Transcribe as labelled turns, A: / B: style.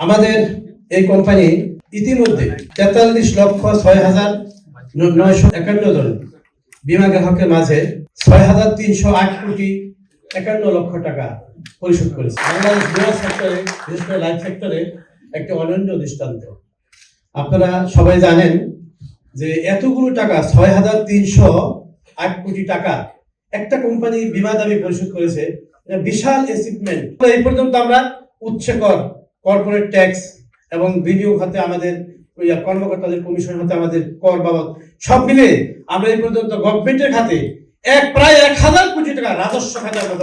A: আমাদের এই কোম্পানি ইতিমধ্যে 43,06,951 জন বীমা গ্রাহকের মাঝে 6,308 কোটি 51 লক্ষ টাকা পরিশোধ করেছে। বাংলাদেশ বীমা সেক্টরে, বিশেষ করে লাইফ সেক্টরে একটি অনন্য দৃষ্টান্ত। আপনারা সবাই জানেন যে এতগুলো টাকা 6,308 কোটি টাকা একটা কোম্পানি বীমা দাবি পরিশোধ করেছে, বিশাল অ্যাচিভমেন্ট। এই পর্যন্ত আমরা উচ্চকর, কর্পোরেট ট্যাক্স এবং বিনিয়োগ হতে আমাদের কর্মকর্তাদের কমিশন হতে আমাদের কর বাবদ সব মিলে আমরা এই পর্যন্ত গভর্নমেন্টের খাতে প্রায় 1,000 কোটি টাকা রাজস্ব খাতে আমরা